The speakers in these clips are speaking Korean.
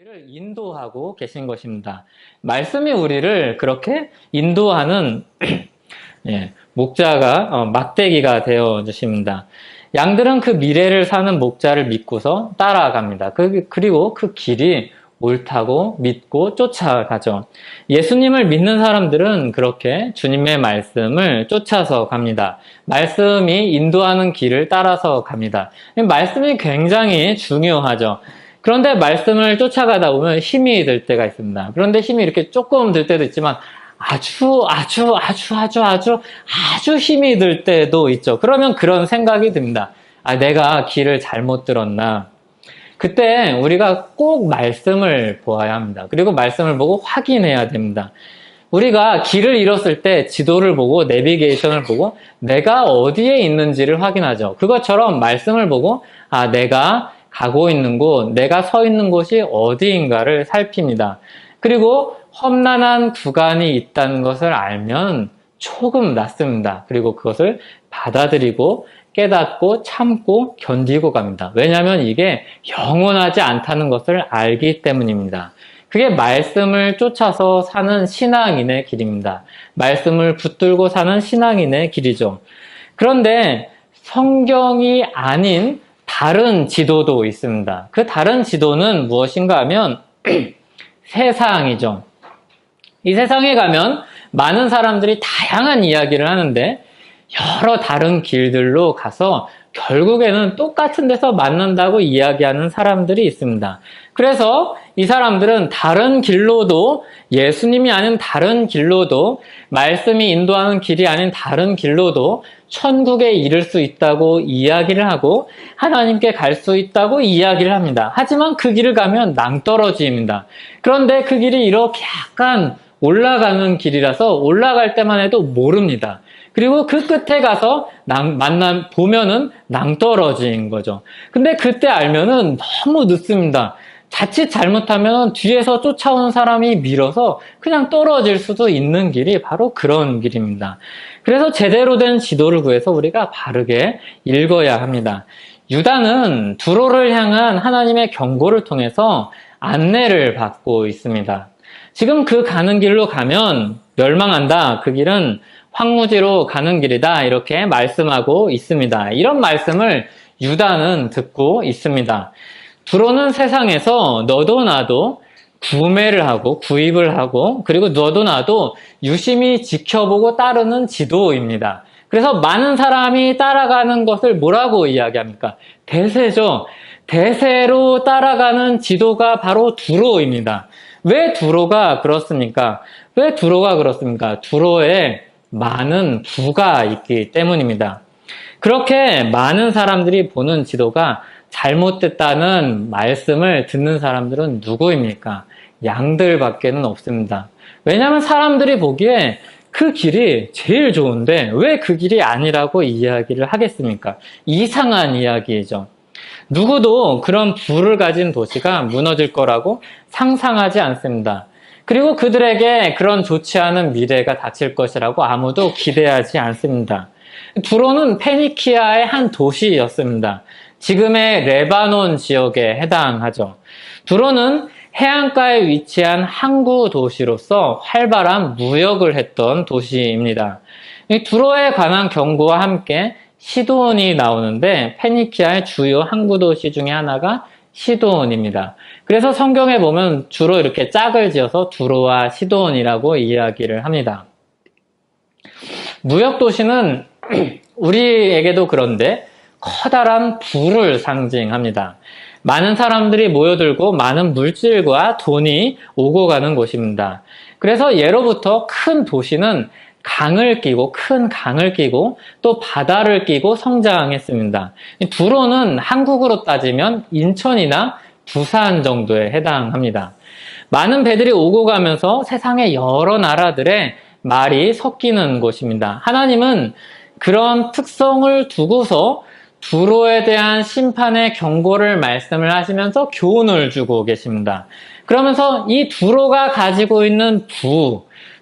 우리를 인도하고 계신 것입니다. 말씀이 우리를 그렇게 인도하는 목자가 막대기가 되어 주십니다. 양들은 그 미래를 사는 목자를 믿고서 따라갑니다. 그리고 그 길이 옳다고 믿고 쫓아가죠. 예수님을 믿는 사람들은 그렇게 주님의 말씀을 쫓아서 갑니다. 말씀이 인도하는 길을 따라서 갑니다. 말씀이 굉장히 중요하죠. 그런데 말씀을 쫓아가다 보면 힘이 들 때가 있습니다. 그런데 힘이 이렇게 조금 들 때도 있지만 아주 힘이 들 때도 있죠. 그러면 그런 생각이 듭니다. 내가 길을 잘못 들었나? 그때 우리가 꼭 말씀을 보아야 합니다. 그리고 말씀을 보고 확인해야 됩니다. 우리가 길을 잃었을 때 지도를 보고 내비게이션을 보고 내가 어디에 있는지를 확인하죠. 그것처럼 말씀을 보고 내가 가고 있는 곳, 내가 서 있는 곳이 어디인가를 살핍니다. 그리고 험난한 구간이 있다는 것을 알면 조금 낫습니다. 그리고 그것을 받아들이고 깨닫고 참고 견디고 갑니다. 왜냐하면 이게 영원하지 않다는 것을 알기 때문입니다. 그게 말씀을 쫓아서 사는 신앙인의 길입니다. 말씀을 붙들고 사는 신앙인의 길이죠. 그런데 성경이 아닌 다른 지도도 있습니다. 그 다른 지도는 무엇인가 하면 세상이죠. 이 세상에 가면 많은 사람들이 다양한 이야기를 하는데 여러 다른 길들로 가서 결국에는 똑같은 데서 만난다고 이야기하는 사람들이 있습니다. 그래서 이 사람들은 다른 길로도, 예수님이 아닌 다른 길로도, 말씀이 인도하는 길이 아닌 다른 길로도 천국에 이를 수 있다고 이야기를 하고 하나님께 갈 수 있다고 이야기를 합니다. 하지만 그 길을 가면 낭떠러지입니다. 그런데 그 길이 이렇게 약간 올라가는 길이라서 올라갈 때만 해도 모릅니다. 그리고 그 끝에 가서 보면은 낭떠러지인 거죠. 근데 그때 알면은 너무 늦습니다. 자칫 잘못하면 뒤에서 쫓아오는 사람이 밀어서 그냥 떨어질 수도 있는 길이 바로 그런 길입니다. 그래서 제대로 된 지도를 구해서 우리가 바르게 읽어야 합니다. 유다는 두로를 향한 하나님의 경고를 통해서 안내를 받고 있습니다. 지금 그 가는 길로 가면 멸망한다. 그 길은 황무지로 가는 길이다. 이렇게 말씀하고 있습니다. 이런 말씀을 유다는 듣고 있습니다. 두로는 세상에서 너도 나도 구매를 하고 구입을 하고 그리고 너도 나도 유심히 지켜보고 따르는 지도입니다. 그래서 많은 사람이 따라가는 것을 뭐라고 이야기합니까? 대세죠. 대세로 따라가는 지도가 바로 두로입니다. 왜 두로가 그렇습니까? 왜 두로가 그렇습니까? 두로에 많은 부가 있기 때문입니다. 그렇게 많은 사람들이 보는 지도가 잘못됐다는 말씀을 듣는 사람들은 누구입니까? 양들밖에는 없습니다. 왜냐하면 사람들이 보기에 그 길이 제일 좋은데 왜 그 길이 아니라고 이야기를 하겠습니까? 이상한 이야기죠. 누구도 그런 부를 가진 도시가 무너질 거라고 상상하지 않습니다. 그리고 그들에게 그런 좋지 않은 미래가 닥칠 것이라고 아무도 기대하지 않습니다. 두로는 페니키아의 한 도시였습니다. 지금의 레바논 지역에 해당하죠. 두로는 해안가에 위치한 항구 도시로서 활발한 무역을 했던 도시입니다. 이 두로에 관한 경고와 함께 시도온이 나오는데 페니키아의 주요 항구 도시 중에 하나가 시도온입니다. 그래서 성경에 보면 주로 이렇게 짝을 지어서 두로와 시도온이라고 이야기를 합니다. 무역 도시는 우리에게도 그런데 커다란 부를 상징합니다. 많은 사람들이 모여들고 많은 물질과 돈이 오고 가는 곳입니다. 그래서 예로부터 큰 도시는 큰 강을 끼고 또 바다를 끼고 성장했습니다. 두로는 한국으로 따지면 인천이나 부산 정도에 해당합니다. 많은 배들이 오고 가면서 세상의 여러 나라들의 말이 섞이는 곳입니다. 하나님은 그런 특성을 두고서 두로에 대한 심판의 경고를 말씀을 하시면서 교훈을 주고 계십니다. 그러면서 이 두로가 가지고 있는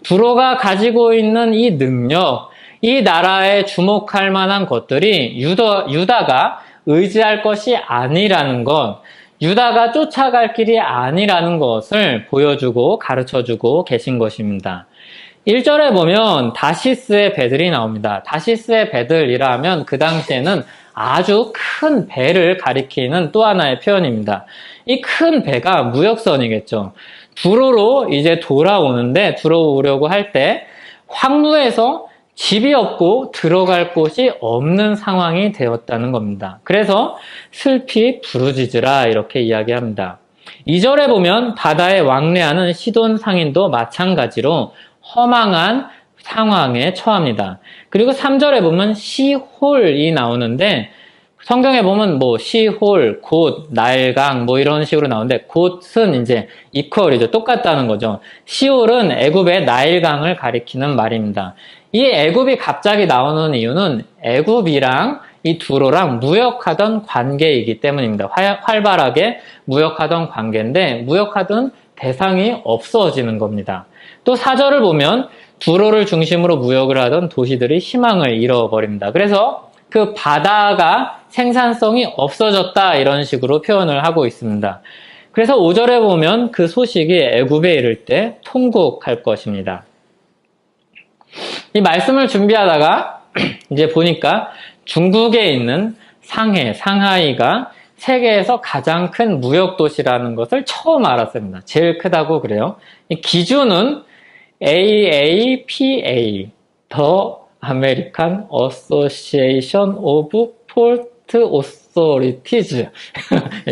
두로가 가지고 있는 이 능력, 이 나라에 주목할 만한 것들이 유다가 의지할 것이 아니라는 것, 유다가 쫓아갈 길이 아니라는 것을 보여주고 가르쳐주고 계신 것입니다. 1절에 보면 다시스의 배들이 나옵니다. 다시스의 배들이라 하면 그 당시에는 아주 큰 배를 가리키는 또 하나의 표현입니다. 이 큰 배가 무역선이겠죠. 두로로 이제 들어오려고 할 때 황무에서 집이 없고 들어갈 곳이 없는 상황이 되었다는 겁니다. 그래서 슬피 부르짖으라 이렇게 이야기합니다. 2절에 보면 바다에 왕래하는 시돈 상인도 마찬가지로 허망한 상황에 처합니다. 그리고 3절에 보면 시홀이 나오는데 성경에 보면 시홀, 곧, 나일강 이런 식으로 나오는데 곧은 이제 이퀄이죠. 똑같다는 거죠. 시홀은 애굽의 나일강을 가리키는 말입니다. 이 애굽이 갑자기 나오는 이유는 애굽이랑 이 두로랑 무역하던 관계이기 때문입니다. 활발하게 무역하던 관계인데 무역하던 대상이 없어지는 겁니다. 또 4절을 보면 두로를 중심으로 무역을 하던 도시들이 희망을 잃어버립니다. 그래서 그 바다가 생산성이 없어졌다 이런 식으로 표현을 하고 있습니다. 그래서 5절에 보면 그 소식이 애굽에 이를 때 통곡할 것입니다. 이 말씀을 준비하다가 이제 보니까 중국에 있는 상하이가 세계에서 가장 큰 무역 도시라는 것을 처음 알았습니다. 제일 크다고 그래요. 이 기준은 AAPA, The American Association of Port Authorities.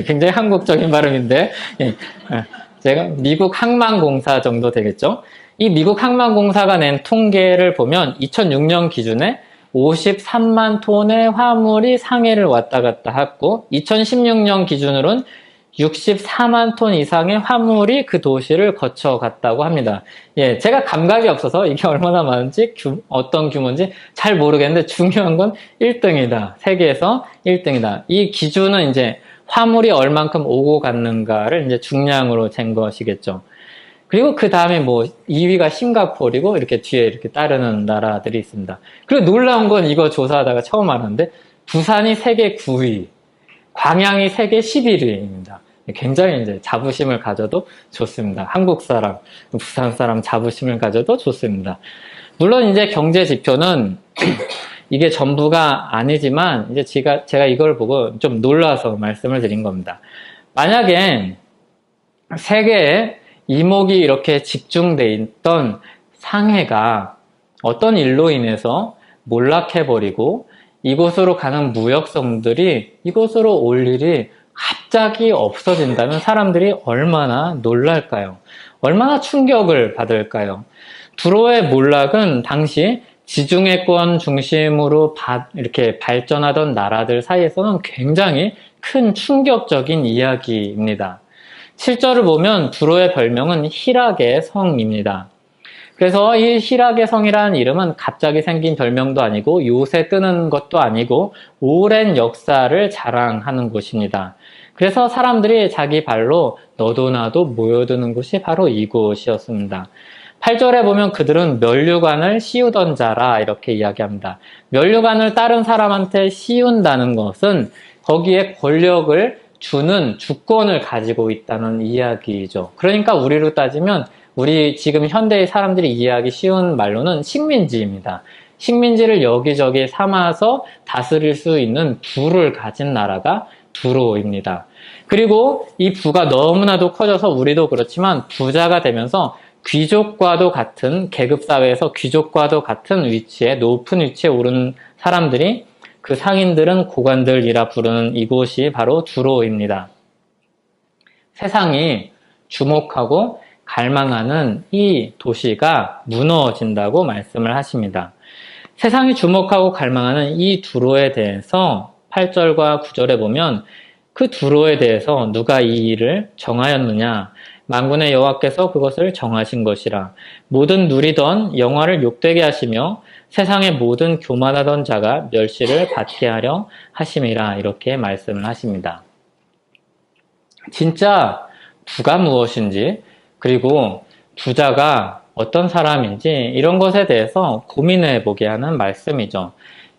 굉장히 한국적인 발음인데, 제가 미국 항만공사 정도 되겠죠? 이 미국 항만공사가 낸 통계를 보면 2006년 기준에 53만 톤의 화물이 상해를 왔다 갔다 했고 2016년 기준으로는 64만 톤 이상의 화물이 그 도시를 거쳐갔다고 합니다. 예, 제가 감각이 없어서 이게 얼마나 많은지 어떤 규모인지 잘 모르겠는데 중요한 건 1등이다. 세계에서 1등이다. 이 기준은 이제 화물이 얼만큼 오고 갔는가를 이제 중량으로 잰 것이겠죠. 그리고 그 다음에 2위가 싱가포르이고 이렇게 뒤에 이렇게 따르는 나라들이 있습니다. 그리고 놀라운 건 이거 조사하다가 처음 알았는데 부산이 세계 9위, 광양이 세계 11위입니다. 굉장히 이제 자부심을 가져도 좋습니다. 한국 사람, 부산 사람 자부심을 가져도 좋습니다. 물론 이제 경제 지표는 이게 전부가 아니지만 이제 제가 이걸 보고 좀 놀라서 말씀을 드린 겁니다. 만약에 세계에 이목이 이렇게 집중돼 있던 상해가 어떤 일로 인해서 몰락해버리고 이곳으로 가는 무역선들이 이곳으로 올 일이 갑자기 없어진다면 사람들이 얼마나 놀랄까요? 얼마나 충격을 받을까요? 두로의 몰락은 당시 지중해권 중심으로 이렇게 발전하던 나라들 사이에서는 굉장히 큰 충격적인 이야기입니다. 7절을 보면 두로의 별명은 희락의 성입니다. 그래서 이 희락의 성이라는 이름은 갑자기 생긴 별명도 아니고 요새 뜨는 것도 아니고 오랜 역사를 자랑하는 곳입니다. 그래서 사람들이 자기 발로 너도 나도 모여드는 곳이 바로 이곳이었습니다. 8절에 보면 그들은 면류관을 씌우던 자라 이렇게 이야기합니다. 면류관을 다른 사람한테 씌운다는 것은 거기에 권력을 주는 주권을 가지고 있다는 이야기죠. 그러니까 우리로 따지면 우리 지금 현대의 사람들이 이해하기 쉬운 말로는 식민지입니다. 식민지를 여기저기 삼아서 다스릴 수 있는 부를 가진 나라가 두로입니다. 그리고 이 부가 너무나도 커져서 우리도 그렇지만 부자가 되면서 귀족과도 같은 계급사회에서 귀족과도 같은 위치에 높은 위치에 오른 사람들이 그 상인들은 고관들이라 부르는 이곳이 바로 두로입니다. 세상이 주목하고 갈망하는 이 도시가 무너진다고 말씀을 하십니다. 세상이 주목하고 갈망하는 이 두로에 대해서 8절과 9절에 보면 그 두로에 대해서 누가 이 일을 정하였느냐? 만군의 여호와께서 그것을 정하신 것이라. 모든 누리던 영화를 욕되게 하시며 세상의 모든 교만하던 자가 멸시를 받게 하려 하심이라 이렇게 말씀을 하십니다. 진짜 부가 무엇인지 그리고 부자가 어떤 사람인지 이런 것에 대해서 고민해 보게 하는 말씀이죠.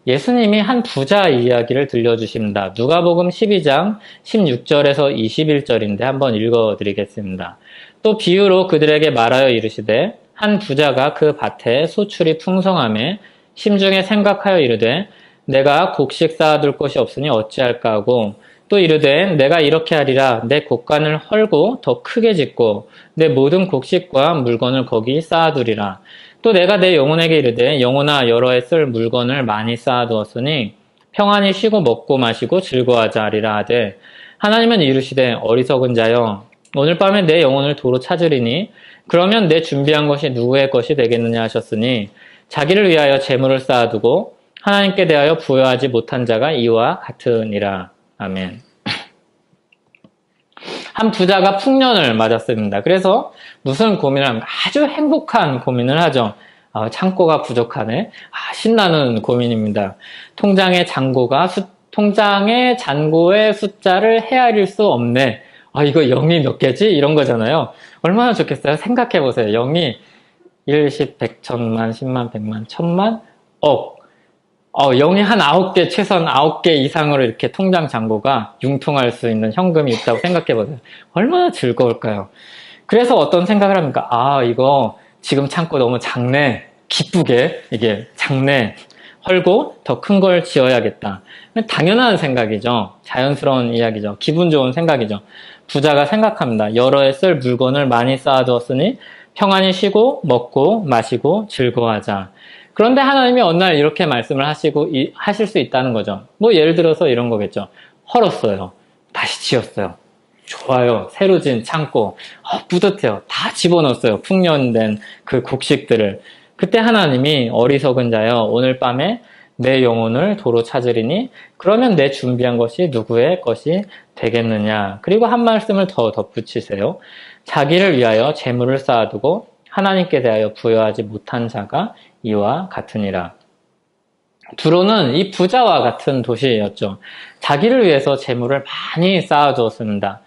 예수님이 한 부자 이야기를 들려주십니다. 누가복음 12장 16절에서 21절인데 한번 읽어드리겠습니다. 또 비유로 그들에게 말하여 이르시되 한 부자가 그 밭에 소출이 풍성하매 심중에 생각하여 이르되 내가 곡식 쌓아둘 곳이 없으니 어찌할까 하고 또 이르되 내가 이렇게 하리라 내 곡간을 헐고 더 크게 짓고 내 모든 곡식과 물건을 거기 쌓아두리라. 또 내가 내 영혼에게 이르되 영혼아 여러 해 쓸 물건을 많이 쌓아두었으니 평안히 쉬고 먹고 마시고 즐거워하자 하리라 하되 하나님은 이르시되 어리석은 자여 오늘 밤에 내 영혼을 도로 찾으리니 그러면 내 준비한 것이 누구의 것이 되겠느냐 하셨으니 자기를 위하여 재물을 쌓아두고 하나님께 대하여 부여하지 못한 자가 이와 같으니라. 아멘. 한 부자가 풍년을 맞았습니다. 그래서 무슨 고민을 하면 아주 행복한 고민을 하죠. 창고가 부족하네. 신나는 고민입니다. 통장의 잔고의 숫자를 헤아릴 수 없네. 이거 0이 몇 개지? 이런 거잖아요. 얼마나 좋겠어요? 생각해 보세요. 0이 1, 10, 100, 1000만, 10만, 100만, 1000만, 억. 0이 한 9개, 최소한 9개 이상으로 이렇게 통장 잔고가 융통할 수 있는 현금이 있다고 생각해 보세요. 얼마나 즐거울까요? 그래서 어떤 생각을 합니까? 이거 지금 창고 너무 작네. 기쁘게, 이게 작네. 헐고 더 큰 걸 지어야겠다. 당연한 생각이죠. 자연스러운 이야기죠. 기분 좋은 생각이죠. 부자가 생각합니다. 여러 해 쓸 물건을 많이 쌓아두었으니 평안히 쉬고 먹고 마시고 즐거워하자. 그런데 하나님이 어느 날 이렇게 말씀을 하실 수 있다는 거죠. 예를 들어서 이런 거겠죠. 헐었어요. 다시 지었어요. 좋아요. 새로 진 창고. 뿌듯해요. 다 집어넣었어요. 풍년된 그 곡식들을. 그때 하나님이 어리석은 자여 오늘 밤에 내 영혼을 도로 찾으리니 그러면 내 준비한 것이 누구의 것이 되겠느냐. 그리고 한 말씀을 더 덧붙이세요. 자기를 위하여 재물을 쌓아두고 하나님께 대하여 부여하지 못한 자가 이와 같으니라. 두로는 이 부자와 같은 도시였죠. 자기를 위해서 재물을 많이 쌓아두었습니다.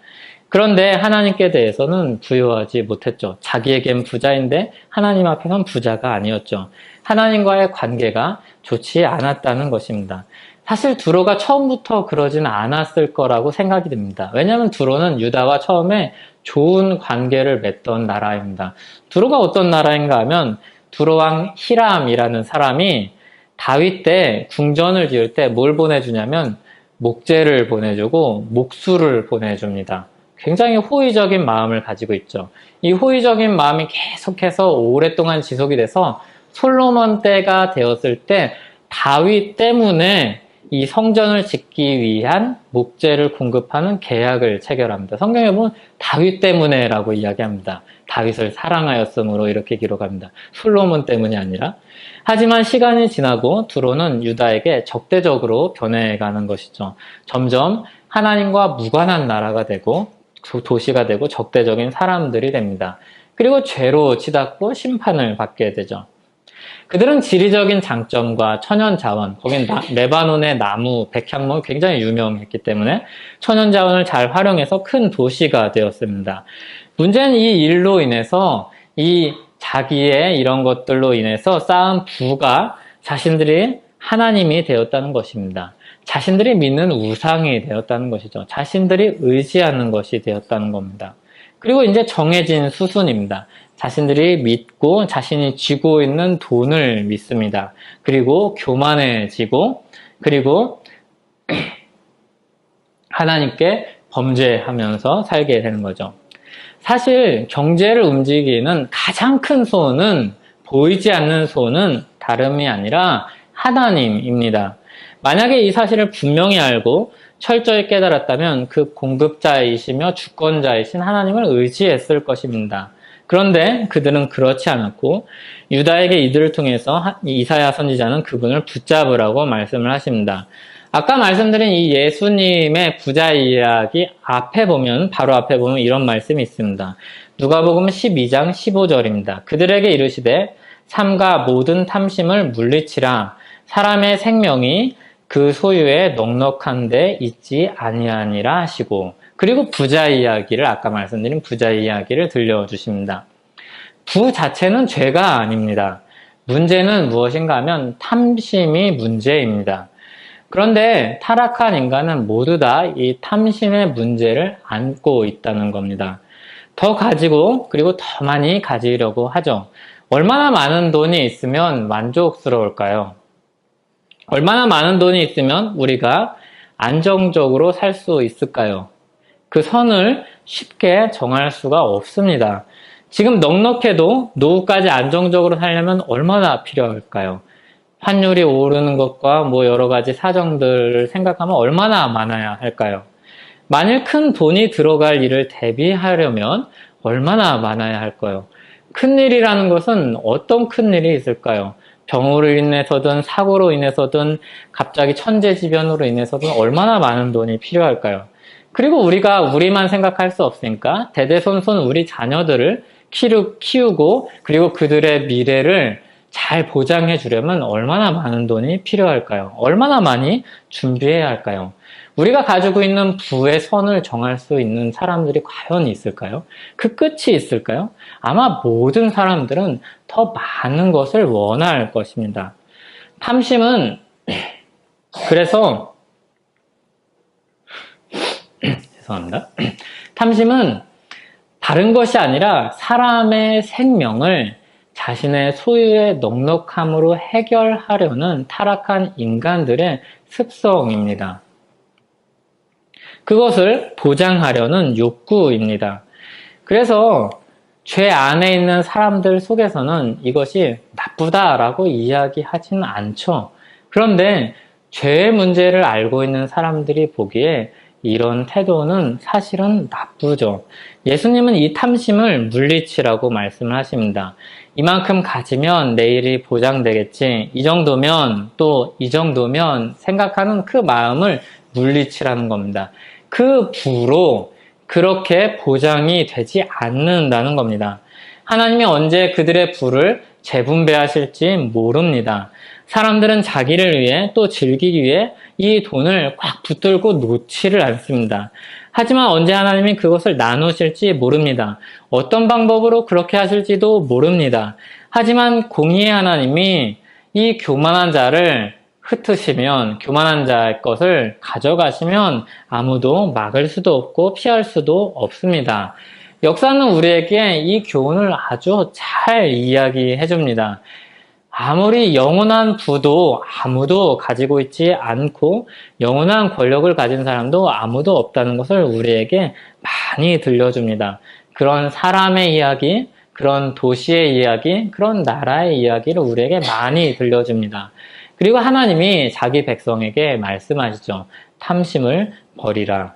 그런데 하나님께 대해서는 부여하지 못했죠. 자기에겐 부자인데 하나님 앞에선 부자가 아니었죠. 하나님과의 관계가 좋지 않았다는 것입니다. 사실 두로가 처음부터 그러지는 않았을 거라고 생각이 듭니다. 왜냐하면 두로는 유다와 처음에 좋은 관계를 맺던 나라입니다. 두로가 어떤 나라인가 하면 두로왕 히람이라는 사람이 다윗 때 궁전을 지을 때 뭘 보내주냐면 목재를 보내주고 목수를 보내줍니다. 굉장히 호의적인 마음을 가지고 있죠. 이 호의적인 마음이 계속해서 오랫동안 지속이 돼서 솔로몬 때가 되었을 때 다윗 때문에 이 성전을 짓기 위한 목재를 공급하는 계약을 체결합니다. 성경에 보면 다윗 때문에라고 이야기합니다. 다윗을 사랑하였으므로 이렇게 기록합니다. 솔로몬 때문이 아니라. 하지만 시간이 지나고 두로는 유다에게 적대적으로 변해가는 것이죠. 점점 하나님과 무관한 나라가 되고 도시가 되고 적대적인 사람들이 됩니다. 그리고 죄로 치닫고 심판을 받게 되죠. 그들은 지리적인 장점과 천연자원, 거긴 레바논의 나무, 백향목이 굉장히 유명했기 때문에 천연자원을 잘 활용해서 큰 도시가 되었습니다. 문제는 이 일로 인해서 이 자기의 이런 것들로 인해서 쌓은 부가 자신들이 하나님이 되었다는 것입니다. 자신들이 믿는 우상이 되었다는 것이죠. 자신들이 의지하는 것이 되었다는 겁니다. 그리고 이제 정해진 수순입니다. 자신들이 믿고 자신이 쥐고 있는 돈을 믿습니다. 그리고 교만해지고 그리고 하나님께 범죄하면서 살게 되는 거죠. 사실 경제를 움직이는 가장 큰 소는 보이지 않는 소는 다름이 아니라 하나님입니다. 만약에 이 사실을 분명히 알고 철저히 깨달았다면 그 공급자이시며 주권자이신 하나님을 의지했을 것입니다. 그런데 그들은 그렇지 않았고 유다에게 이들을 통해서 이사야 선지자는 그분을 붙잡으라고 말씀을 하십니다. 아까 말씀드린 이 예수님의 부자 이야기 바로 앞에 보면 이런 말씀이 있습니다. 누가복음 12장 15절입니다. 그들에게 이르시되 삼가 모든 탐심을 물리치라. 사람의 생명이 그 소유에 넉넉한 데 있지 아니하니라 하시고, 그리고 부자 이야기를, 아까 말씀드린 부자 이야기를 들려주십니다. 부 자체는 죄가 아닙니다. 문제는 무엇인가 하면 탐심이 문제입니다. 그런데 타락한 인간은 모두 다 이 탐심의 문제를 안고 있다는 겁니다. 더 가지고 그리고 더 많이 가지려고 하죠. 얼마나 많은 돈이 있으면 만족스러울까요? 얼마나 많은 돈이 있으면 우리가 안정적으로 살 수 있을까요? 그 선을 쉽게 정할 수가 없습니다. 지금 넉넉해도 노후까지 안정적으로 살려면 얼마나 필요할까요? 환율이 오르는 것과 뭐 여러 가지 사정들을 생각하면 얼마나 많아야 할까요? 만일 큰 돈이 들어갈 일을 대비하려면 얼마나 많아야 할까요? 큰일이라는 것은 어떤 큰일이 있을까요? 병으로 인해서든 사고로 인해서든 갑자기 천재지변으로 인해서든 얼마나 많은 돈이 필요할까요? 그리고 우리가 우리만 생각할 수 없으니까 대대손손 우리 자녀들을 키우고 그리고 그들의 미래를 잘 보장해 주려면 얼마나 많은 돈이 필요할까요? 얼마나 많이 준비해야 할까요? 우리가 가지고 있는 부의 선을 정할 수 있는 사람들이 과연 있을까요? 그 끝이 있을까요? 아마 모든 사람들은 더 많은 것을 원할 것입니다. 탐심은 그래서 죄송합니다. 탐심은 다른 것이 아니라 사람의 생명을 자신의 소유의 넉넉함으로 해결하려는 타락한 인간들의 습성입니다. 그것을 보장하려는 욕구입니다. 그래서 죄 안에 있는 사람들 속에서는 이것이 나쁘다라고 이야기하지는 않죠. 그런데 죄의 문제를 알고 있는 사람들이 보기에 이런 태도는 사실은 나쁘죠. 예수님은 이 탐심을 물리치라고 말씀을 하십니다. 이만큼 가지면 내일이 보장되겠지. 이 정도면 또 이 정도면 생각하는 그 마음을 물리치라는 겁니다. 그 부로 그렇게 보장이 되지 않는다는 겁니다. 하나님이 언제 그들의 부를 재분배하실지 모릅니다. 사람들은 자기를 위해 또 즐기기 위해 이 돈을 꽉 붙들고 놓지를 않습니다. 하지만 언제 하나님이 그것을 나누실지 모릅니다. 어떤 방법으로 그렇게 하실지도 모릅니다. 하지만 공의의 하나님이 이 교만한 자를 흩으시면, 교만한 자의 것을 가져가시면 아무도 막을 수도 없고 피할 수도 없습니다. 역사는 우리에게 이 교훈을 아주 잘 이야기해 줍니다. 아무리 영원한 부도 아무도 가지고 있지 않고 영원한 권력을 가진 사람도 아무도 없다는 것을 우리에게 많이 들려줍니다. 그런 사람의 이야기, 그런 도시의 이야기, 그런 나라의 이야기를 우리에게 많이 들려줍니다. 그리고 하나님이 자기 백성에게 말씀하시죠. 탐심을 버리라.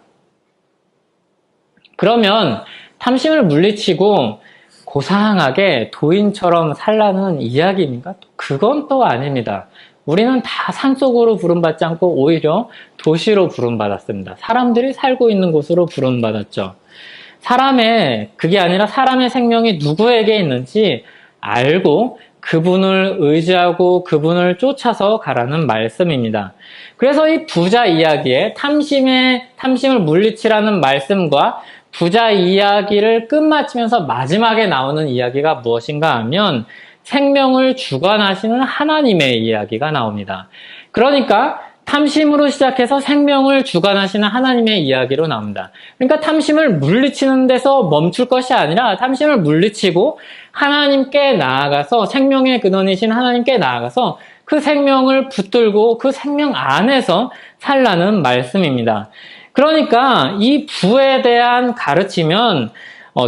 그러면 탐심을 물리치고 고상하게 도인처럼 살라는 이야기입니까? 그건 또 아닙니다. 우리는 다 산속으로 부름받지 않고 오히려 도시로 부름받았습니다. 사람들이 살고 있는 곳으로 부름받았죠. 그게 아니라 사람의 생명이 누구에게 있는지 알고 그분을 의지하고 그분을 쫓아서 가라는 말씀입니다. 그래서 이 부자 이야기에 탐심을 물리치라는 말씀과 부자 이야기를 끝마치면서 마지막에 나오는 이야기가 무엇인가 하면 생명을 주관하시는 하나님의 이야기가 나옵니다. 그러니까 탐심으로 시작해서 생명을 주관하시는 하나님의 이야기로 나옵니다. 그러니까 탐심을 물리치는 데서 멈출 것이 아니라 탐심을 물리치고 하나님께 나아가서 생명의 근원이신 하나님께 나아가서 그 생명을 붙들고 그 생명 안에서 살라는 말씀입니다. 그러니까 이 부에 대한 가르치면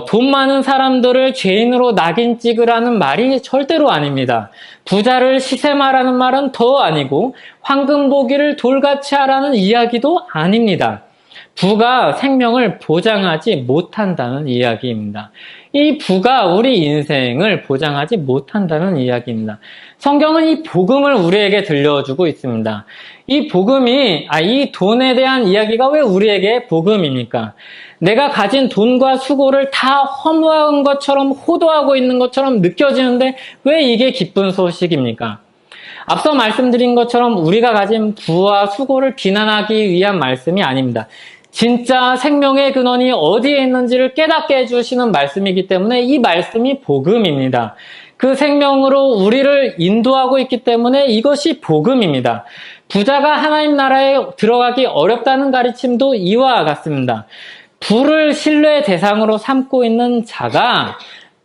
돈 많은 사람들을 죄인으로 낙인 찍으라는 말이 절대로 아닙니다. 부자를 시샘하라는 말은 더 아니고 황금 보기를 돌같이 하라는 이야기도 아닙니다. 부가 생명을 보장하지 못한다는 이야기입니다. 이 부가 우리 인생을 보장하지 못한다는 이야기입니다. 성경은 이 복음을 우리에게 들려주고 있습니다. 이 돈에 대한 이야기가 왜 우리에게 복음입니까? 내가 가진 돈과 수고를 다 허무한 것처럼 호도하고 있는 것처럼 느껴지는데 왜 이게 기쁜 소식입니까? 앞서 말씀드린 것처럼 우리가 가진 부와 수고를 비난하기 위한 말씀이 아닙니다. 진짜 생명의 근원이 어디에 있는지를 깨닫게 해주시는 말씀이기 때문에 이 말씀이 복음입니다. 그 생명으로 우리를 인도하고 있기 때문에 이것이 복음입니다. 부자가 하나님 나라에 들어가기 어렵다는 가르침도 이와 같습니다. 부를 신뢰의 대상으로 삼고 있는 자가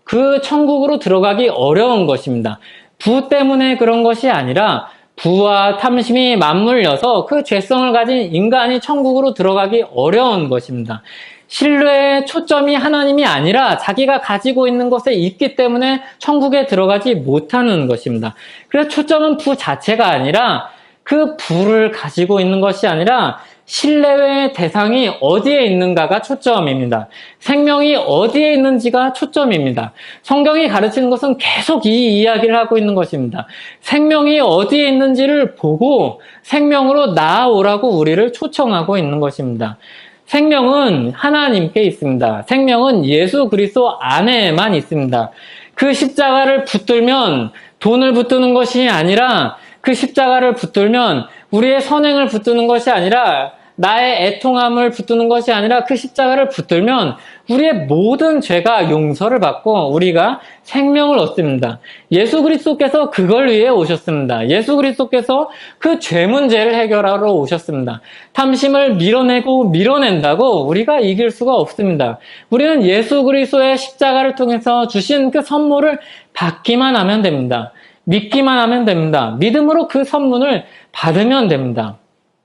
그 천국으로 들어가기 어려운 것입니다. 부 때문에 그런 것이 아니라 부와 탐심이 맞물려서 그 죄성을 가진 인간이 천국으로 들어가기 어려운 것입니다. 신뢰의 초점이 하나님이 아니라 자기가 가지고 있는 것에 있기 때문에 천국에 들어가지 못하는 것입니다. 그래서 초점은 부 자체가 아니라 그 부를 가지고 있는 것이 아니라 신뢰의 대상이 어디에 있는가가 초점입니다. 생명이 어디에 있는지가 초점입니다. 성경이 가르치는 것은 계속 이 이야기를 하고 있는 것입니다. 생명이 어디에 있는지를 보고 생명으로 나아오라고 우리를 초청하고 있는 것입니다. 생명은 하나님께 있습니다. 생명은 예수 그리스도 안에만 있습니다. 그 십자가를 붙들면 돈을 붙드는 것이 아니라 그 십자가를 붙들면 우리의 선행을 붙드는 것이 아니라 나의 애통함을 붙드는 것이 아니라 그 십자가를 붙들면 우리의 모든 죄가 용서를 받고 우리가 생명을 얻습니다. 예수 그리스도께서 그걸 위해 오셨습니다. 예수 그리스도께서 그 죄 문제를 해결하러 오셨습니다. 탐심을 밀어내고 밀어낸다고 우리가 이길 수가 없습니다. 우리는 예수 그리스도의 십자가를 통해서 주신 그 선물을 받기만 하면 됩니다. 믿기만 하면 됩니다. 믿음으로 그 선물을 받으면 됩니다.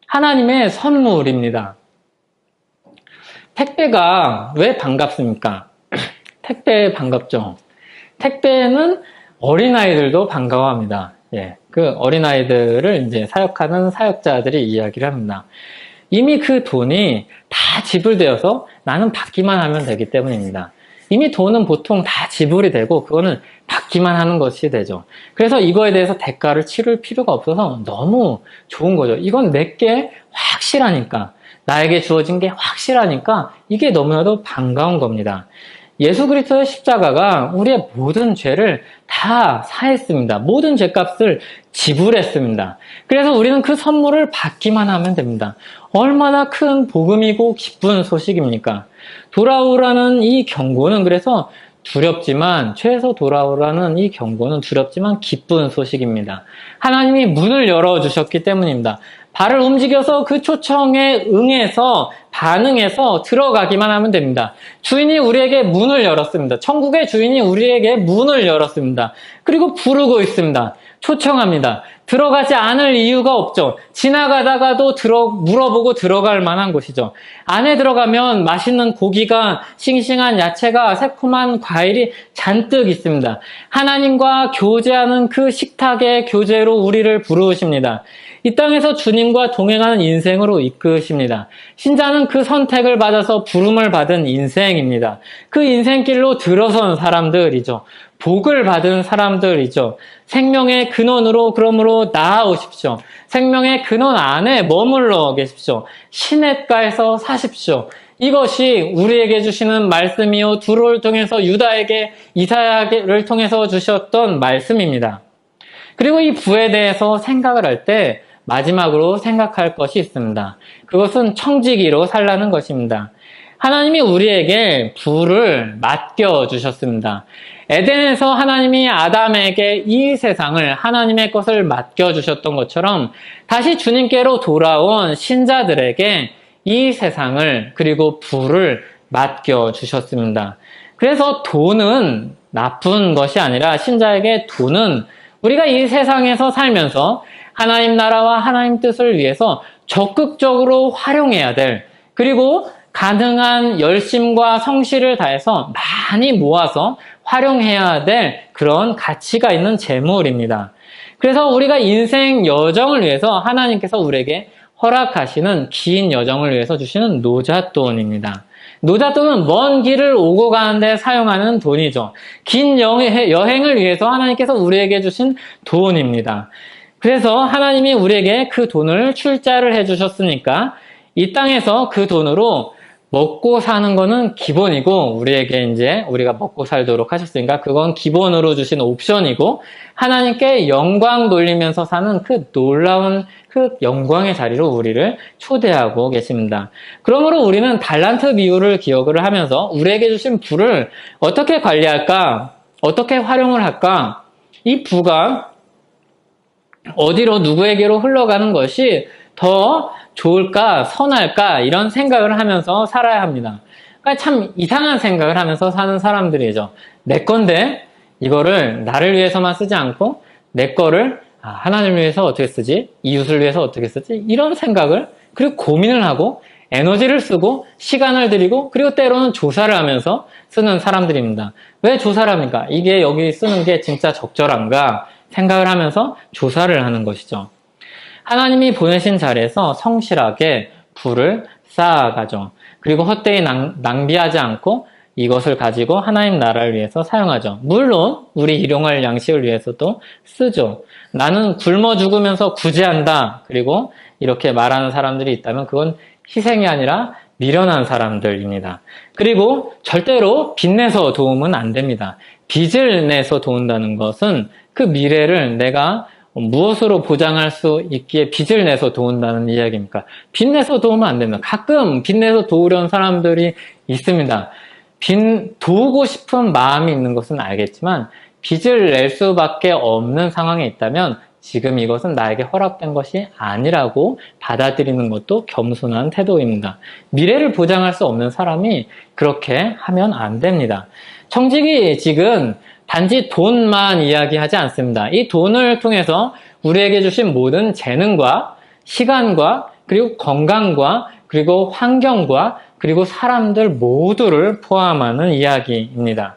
하나님의 선물입니다. 택배가 왜 반갑습니까? 택배 반갑죠? 택배는 어린아이들도 반가워합니다. 예, 그 어린아이들을 이제 사역하는 사역자들이 이야기를 합니다. 이미 그 돈이 다 지불되어서 나는 받기만 하면 되기 때문입니다. 이미 돈은 보통 다 지불이 되고 그거는 받기만 하는 것이 되죠. 그래서 이거에 대해서 대가를 치를 필요가 없어서 너무 좋은 거죠. 이건 내게 확실하니까, 나에게 주어진 게 확실하니까 이게 너무나도 반가운 겁니다. 예수 그리스도의 십자가가 우리의 모든 죄를 다 사했습니다. 모든 죄값을 지불했습니다. 그래서 우리는 그 선물을 받기만 하면 됩니다. 얼마나 큰 복음이고 기쁜 소식입니까? 돌아오라는 이 경고는 그래서 두렵지만, 죄에서 돌아오라는 이 경고는 두렵지만 기쁜 소식입니다. 하나님이 문을 열어주셨기 때문입니다. 발을 움직여서 그 초청에 응해서 반응해서 들어가기만 하면 됩니다. 주인이 우리에게 문을 열었습니다. 천국의 주인이 우리에게 문을 열었습니다. 그리고 부르고 있습니다. 초청합니다. 들어가지 않을 이유가 없죠. 지나가다가도 물어보고 들어갈 만한 곳이죠. 안에 들어가면 맛있는 고기가, 싱싱한 야채가, 새콤한 과일이 잔뜩 있습니다. 하나님과 교제하는 그 식탁의 교제로 우리를 부르십니다. 이 땅에서 주님과 동행하는 인생으로 이끄십니다. 신자는 그 선택을 받아서 부름을 받은 인생입니다. 그 인생길로 들어선 사람들이죠. 복을 받은 사람들이죠. 생명의 근원으로 그러므로 나아오십시오. 생명의 근원 안에 머물러 계십시오. 시냇가에서 사십시오. 이것이 우리에게 주시는 말씀이요, 두로를 통해서 유다에게, 이사야를 통해서 주셨던 말씀입니다. 그리고 이 부에 대해서 생각을 할 때 마지막으로 생각할 것이 있습니다. 그것은 청지기로 살라는 것입니다. 하나님이 우리에게 부를 맡겨주셨습니다. 에덴에서 하나님이 아담에게 이 세상을, 하나님의 것을 맡겨주셨던 것처럼 다시 주님께로 돌아온 신자들에게 이 세상을, 그리고 부를 맡겨주셨습니다. 그래서 돈은 나쁜 것이 아니라, 신자에게 돈은 우리가 이 세상에서 살면서 하나님 나라와 하나님 뜻을 위해서 적극적으로 활용해야 될, 그리고 가능한 열심과 성실을 다해서 많이 모아서 활용해야 될 그런 가치가 있는 재물입니다. 그래서 우리가 인생 여정을 위해서 하나님께서 우리에게 허락하시는 긴 여정을 위해서 주시는 노잣돈입니다. 노잣돈은 먼 길을 오고 가는데 사용하는 돈이죠. 긴 여행을 위해서 하나님께서 우리에게 주신 돈입니다. 그래서 하나님이 우리에게 그 돈을 출자를 해주셨으니까 이 땅에서 그 돈으로 먹고 사는 거는 기본이고, 우리에게 이제 우리가 먹고 살도록 하셨으니까 그건 기본으로 주신 옵션이고, 하나님께 영광 돌리면서 사는 그 놀라운 그 영광의 자리로 우리를 초대하고 계십니다. 그러므로 우리는 달란트 비유를 기억을 하면서 우리에게 주신 부를 어떻게 관리할까 어떻게 활용을 할까? 이 부가 어디로 누구에게로 흘러가는 것이 더 좋을까, 선할까 이런 생각을 하면서 살아야 합니다. 그러니까 참 이상한 생각을 하면서 사는 사람들이죠. 내 건데 이거를 나를 위해서만 쓰지 않고 내 거를 하나님을 위해서 어떻게 쓰지? 이웃을 위해서 어떻게 쓰지? 이런 생각을 그리고 고민을 하고 에너지를 쓰고 시간을 들이고 그리고 때로는 조사를 하면서 쓰는 사람들입니다. 왜 조사를 합니까? 이게 여기 쓰는 게 진짜 적절한가 생각을 하면서 조사를 하는 것이죠. 하나님이 보내신 자리에서 성실하게 부를 쌓아가죠. 그리고 헛되이 낭비하지 않고 이것을 가지고 하나님 나라를 위해서 사용하죠. 물론 우리 일용할 양식을 위해서도 쓰죠. 나는 굶어 죽으면서 구제한다. 그리고 이렇게 말하는 사람들이 있다면 그건 희생이 아니라 미련한 사람들입니다. 그리고 절대로 빚내서 도우면 안 됩니다. 빚을 내서 도운다는 것은 그 미래를 내가 무엇으로 보장할 수 있기에 빚을 내서 도운다는 이야기입니까? 빚 내서 도우면 안 됩니다. 가끔 빚 내서 도우려는 사람들이 있습니다. 도우고 싶은 마음이 있는 것은 알겠지만 빚을 낼 수밖에 없는 상황에 있다면 지금 이것은 나에게 허락된 것이 아니라고 받아들이는 것도 겸손한 태도입니다. 미래를 보장할 수 없는 사람이 그렇게 하면 안 됩니다. 청지기직은 단지 돈만 이야기하지 않습니다. 이 돈을 통해서 우리에게 주신 모든 재능과 시간과 그리고 건강과 그리고 환경과 그리고 사람들 모두를 포함하는 이야기입니다.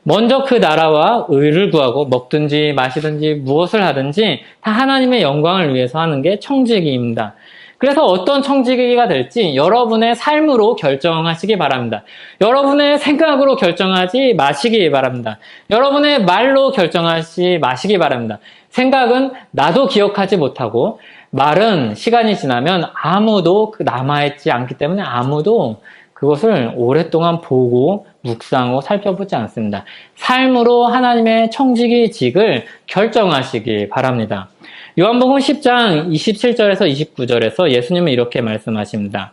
먼저 그 나라와 의를 구하고 먹든지 마시든지 무엇을 하든지 다 하나님의 영광을 위해서 하는 게 청지기입니다. 그래서 어떤 청지기가 될지 여러분의 삶으로 결정하시기 바랍니다. 여러분의 생각으로 결정하지 마시기 바랍니다. 여러분의 말로 결정하지 마시기 바랍니다. 생각은 나도 기억하지 못하고 말은 시간이 지나면 아무도 남아있지 않기 때문에 아무도 그것을 오랫동안 보고 묵상하고 살펴보지 않습니다. 삶으로 하나님의 청지기직을 결정하시기 바랍니다. 요한복음 10장 27절에서 29절에서 예수님은 이렇게 말씀하십니다.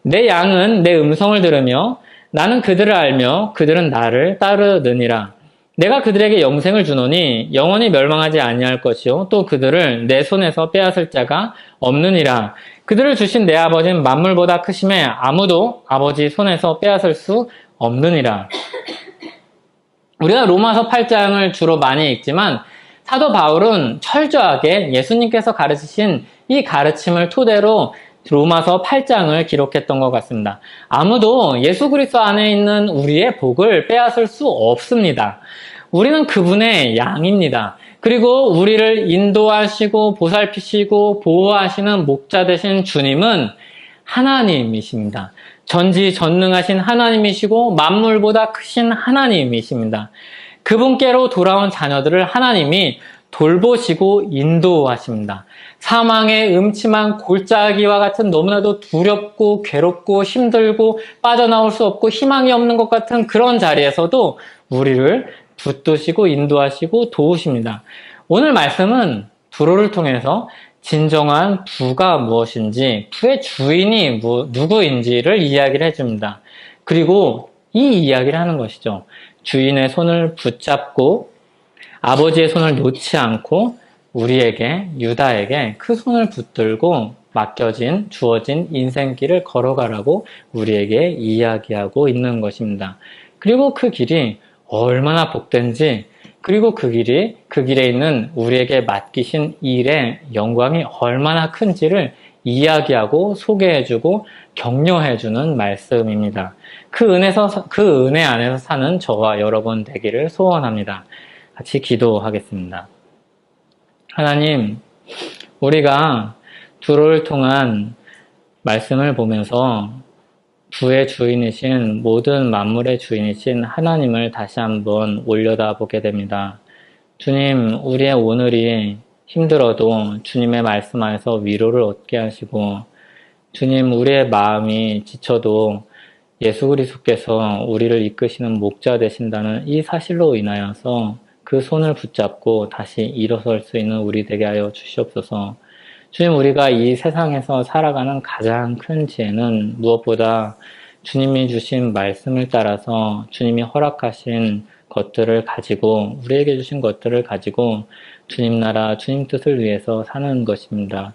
내 양은 내 음성을 들으며 나는 그들을 알며 그들은 나를 따르느니라. 내가 그들에게 영생을 주노니 영원히 멸망하지 아니할 것이요 또 그들을 내 손에서 빼앗을 자가 없느니라. 그들을 주신 내 아버지는 만물보다 크심에 아무도 아버지 손에서 빼앗을 수 없느니라. 우리가 로마서 8장을 주로 많이 읽지만 사도 바울은 철저하게 예수님께서 가르치신 이 가르침을 토대로 로마서 8장을 기록했던 것 같습니다. 아무도 예수 그리스도 안에 있는 우리의 복을 빼앗을 수 없습니다. 우리는 그분의 양입니다. 그리고 우리를 인도하시고 보살피시고 보호하시는 목자 되신 주님은 하나님이십니다. 전지전능하신 하나님이시고 만물보다 크신 하나님이십니다. 그분께로 돌아온 자녀들을 하나님이 돌보시고 인도하십니다. 사망의 음침한 골짜기와 같은 너무나도 두렵고 괴롭고 힘들고 빠져나올 수 없고 희망이 없는 것 같은 그런 자리에서도 우리를 붙드시고 인도하시고 도우십니다. 오늘 말씀은 두로를 통해서 진정한 부가 무엇인지, 부의 주인이 누구인지를 이야기를 해줍니다. 그리고 이 이야기를 하는 것이죠. 주인의 손을 붙잡고 아버지의 손을 놓지 않고 우리에게, 유다에게 그 손을 붙들고 주어진 인생길을 걸어가라고 우리에게 이야기하고 있는 것입니다. 그리고 그 길이 얼마나 복된지, 그리고 그 길에 있는 우리에게 맡기신 일의 영광이 얼마나 큰지를 이야기하고 소개해주고 격려해주는 말씀입니다. 그 은혜 안에서 사는 저와 여러분 되기를 소원합니다. 같이 기도하겠습니다. 하나님, 우리가 두로를 통한 말씀을 보면서 부의 주인이신 모든 만물의 주인이신 하나님을 다시 한번 올려다보게 됩니다. 주님, 우리의 오늘이 힘들어도 주님의 말씀 안에서 위로를 얻게 하시고, 주님, 우리의 마음이 지쳐도 예수 그리스도께서 우리를 이끄시는 목자 되신다는 이 사실로 인하여서 그 손을 붙잡고 다시 일어설 수 있는 우리 되게 하여 주시옵소서. 주님, 우리가 이 세상에서 살아가는 가장 큰 지혜는 무엇보다 주님이 주신 말씀을 따라서 주님이 허락하신 것들을 가지고, 우리에게 주신 것들을 가지고 주님 나라, 주님 뜻을 위해서 사는 것입니다.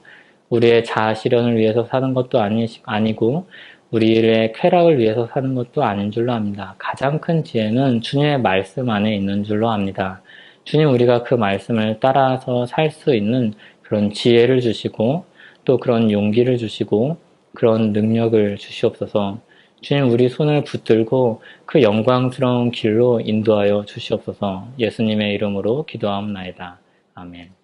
우리의 자아 실현을 위해서 사는 것도 아니고 우리의 쾌락을 위해서 사는 것도 아닌 줄로 압니다. 가장 큰 지혜는 주님의 말씀 안에 있는 줄로 압니다. 주님, 우리가 그 말씀을 따라서 살 수 있는 그런 지혜를 주시고 또 그런 용기를 주시고 그런 능력을 주시옵소서. 주님, 우리 손을 붙들고 그 영광스러운 길로 인도하여 주시옵소서. 예수님의 이름으로 기도하옵나이다. 아멘.